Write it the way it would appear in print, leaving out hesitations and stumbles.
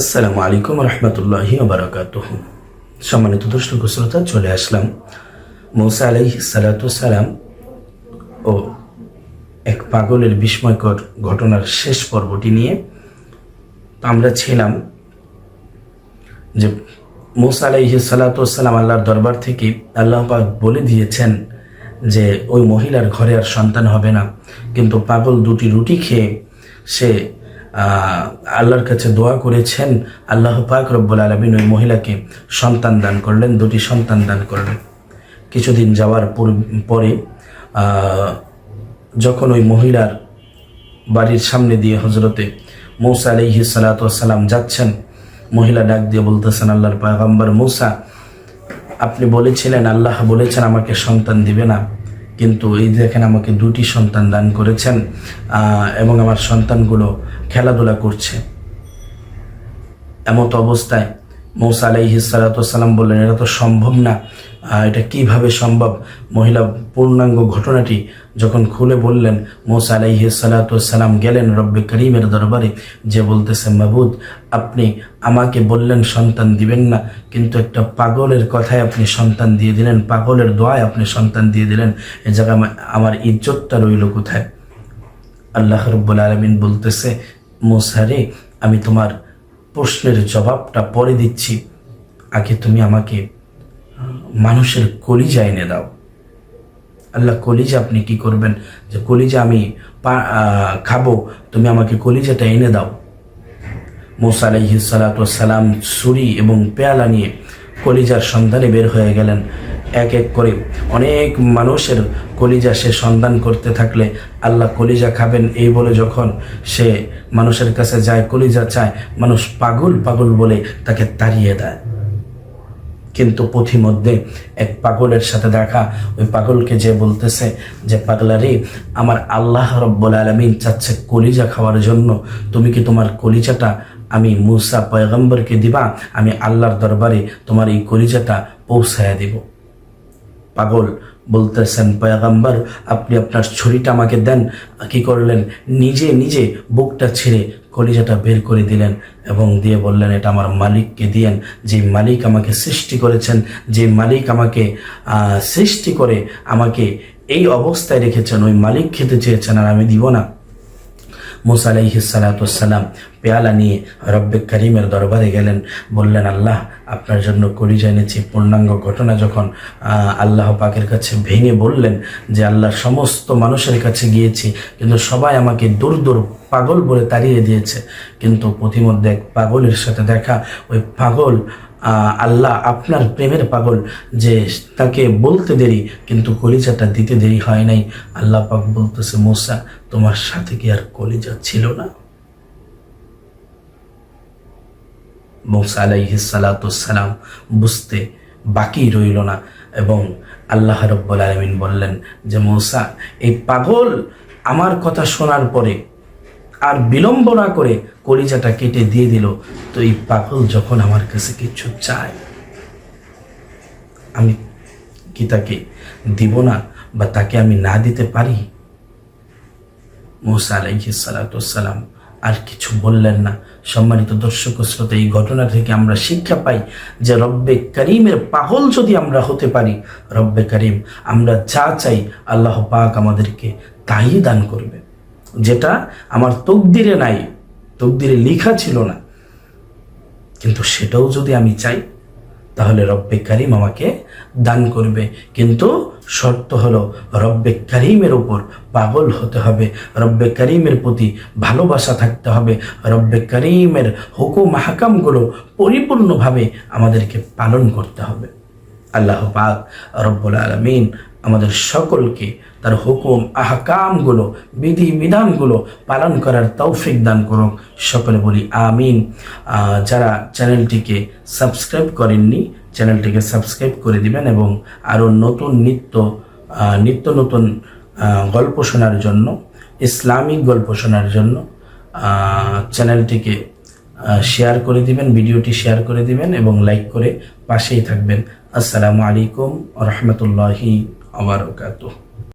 আসসালামু আলাইকুম রহমতুল্লাহি ওয়া বারাকাতুহু। সম্মানিত দর্শক শ্রোতা, চলে আসলাম মূসা আলাইহিস সালাতু সালাম ও এক পাগলের বিস্ময়কর ঘটনার শেষ পর্বটি নিয়ে। আমরা ছিলাম যে মূসা আলাইহিস সালাতু সালাম আল্লাহর দরবার থেকে আল্লাহ পাক বলে দিয়েছেন যে ওই মহিলার ঘরে আর সন্তান হবে না, কিন্তু পাগল দুটি রুটি খেয়ে সে আল্লাহর কাছে দোয়া করেছেন। আল্লাহ পাক রব্বুল আলামিন ওই মহিলাকে সন্তান দান করলেন, দুটি সন্তান দান করলেন। কিছুদিন যাওয়ার পরে যখন ওই মহিলার বাড়ির সামনে দিয়ে হযরতে মূসা আলাইহিস সালাতু ওয়াসসালাম যাচ্ছেন, মহিলা ডাক দিয়ে বলতেছেন, আল্লাহর পয়গম্বর মূসা, আপনি বলেছিলেন, আল্লাহ বলেছেন আমাকে সন্তান দিবে না, কিন্তু এই দেখেন আমাকে দুটি সন্তান দান করেছেন এবং আমার সন্তানগুলো খেলাধুলা করছে। এমত অবস্থায় মূসা আলাইহিস সালাতু ওয়াসসালাম বললেন, এটা তো সম্ভব না, এটা কিভাবে সম্ভব? মহিলা পূর্ণাঙ্গ ঘটনাটি যখন খুলে বললেন, মূসা আলাইহিস সালাতু ওয়াসসালাম গেলেন রব্বে করিমের দরবারে, যে বলতেছে, মাবুদ, আপনি আমাকে বললেন সন্তান দিবেন না, কিন্তু একটা পাগলের কথায় আপনি সন্তান দিয়ে দিলেন, পাগলের দোয়ায় আপনি সন্তান দিয়ে দিলেন, এ জায়গায় আমার ইজ্জতটা রইল কোথায়? আল্লাহ রব্বুল আলামিন বলতেছে, মূসা রে, আমি তোমার প্রশ্নের জবাবটা পরে দিচ্ছি, আগে তুমি আমাকে মানুষের কলিজা এনে দাও। আল্লাহ, কলিজা আপনি কি করবেন? যে কলিজা আমি খাবো, তুমি আমাকে কলিজাটা এনে দাও। মূসা আলাইহিস সালাতু ওয়াসসালাম ছুরি এবং পেয়ালা নিয়ে কলিজার সন্ধানে বের হয়ে গেলেন। এক এক করে অনেক মানুষের কলিজা সে সন্ধান করতে থাকলে, আল্লাহ কলিজা খাবেন এই বলে যখন সে মানুষের কাছে যায়, কলিজা চায়, মানুষ পাগল পাগল বলে তাকে তাড়িয়ে দেয়। কিন্তু পথিমধ্যে এক পাগলের সাথে দেখা, ওই পাগলকে যে বলতেছে যে, পাগলারে, আমার আল্লাহ রব্বুল আলামিন চাচ্ছে কলিজা খাওয়ার জন্য, তুমি কি তোমার কলিজাটা আমি মূসা পয়গম্বরকে দিবা? আমি আল্লাহর দরবারে তোমার এই কলিজাটা পৌঁছায়া দিব। পাগল বলতেছেন, পয়গম্বর, আপনি আপনার ছুরিটা আমাকে দেন। কি করলেন? নিজে নিজে বুকটা ছিঁড়ে কলিজাটা বের করে দিলেন এবং দিয়ে বললেন, এটা আমার মালিককে দিয়েন, যে মালিক আমাকে সৃষ্টি করেছেন, যে মালিক আমাকে সৃষ্টি করে আমাকে এই অবস্থায় রেখেছেন, ওই মালিক খেতে চেয়েছেন আর আমি দিব না। মূসা আলাইহিস সালাতু ওয়াসসালাম পেয়ালা নিয়ে রব্বে করিমের দরবারে গেলেন, বললেন, আল্লাহ, আপনার জন্য কলিজা এনেছি। পূর্ণাঙ্গ ঘটনা যখন আল্লাহ পাকের কাছে ভেঙে বললেন যে, আল্লাহ, সমস্ত মানুষের কাছে গিয়েছি, কিন্তু সবাই আমাকে দূর দূর পাগল বলে তাড়িয়ে দিয়েছে, কিন্তু পথিমধ্যে এক পাগলের সাথে দেখা। ওই পাগল আল্লাহ আপনার প্রেমের পাগল, যে তাকে বলতে দেরি কিন্তু কলিজাটা দিতে দেরি হয় নাই। আল্লাহ পাক বলতেছে, মূসা, তোমার সাথে কি আর কলিজা ছিল না? মূসা আলাইহিস সালাতু ওয়াসসালাম বুঝতে বাকি রইল না এবং আল্লাহ রাব্বুল আলামিন বললেন যে, মূসা, এই পাগল আমার কথা শোনার পরে আর বিলম্ব না করে কলিজাটা কেটে দিয়ে দিল, তো এই পাগল যখন আমার কাছে কিছু চায়, আমি কি তাকে দিব না বা তাকে আমি না দিতে পারি? মূসা আলাইহিস সালাতু ওয়াসসালাম আর কিছু বললেন না। সম্মানিত দর্শক শ্রোতা, এই ঘটনা থেকে আমরা শিক্ষা পাই যে রব্বে করিমের পাগল যদি আমরা হতে পারি, রব্বে করিম আমরা যা চাই আল্লাহ পাক আমাদেরকে তাই দান করবে। যেটা আমার তকদিরে নাই, তকদিরে লেখা ছিল না, কিন্তু সেটাও যদি আমি চাই, তাহলে রব্বে করিম আমাকে দান করবে। কিন্তু শর্ত হলো, রব্বে করিমের উপর পাগল হতে হবে, রব্বে করিমের প্রতি ভালোবাসা থাকতে হবে, রব্বে করিমের হুকুম হাকামগুলো পরিপূর্ণভাবে আমাদেরকে পালন করতে হবে। আল্লাহ পাক রব্বুল আলামিন আমাদের সকলকে তার হুকুম আহকামগুলো, বিধি বিধানগুলো পালন করার তৌফিক দান করুন। সকলে বলি আমিন। যারা চ্যানেলটিকে সাবস্ক্রাইব করেননি, চ্যানেলটিকে সাবস্ক্রাইব করে দিবেন এবং আরও নতুন নিত্য নতুন গল্প শোনার জন্য, ইসলামিক গল্প শোনার জন্য চ্যানেলটিকে শেয়ার করে দিবেন, ভিডিওটি শেয়ার করে দিবেন এবং লাইক করে পাশেই থাকবেন। আসসালামু আলাইকুম ওয়া রাহমাতুল্লাহি ওয়া বারাকাতুহু।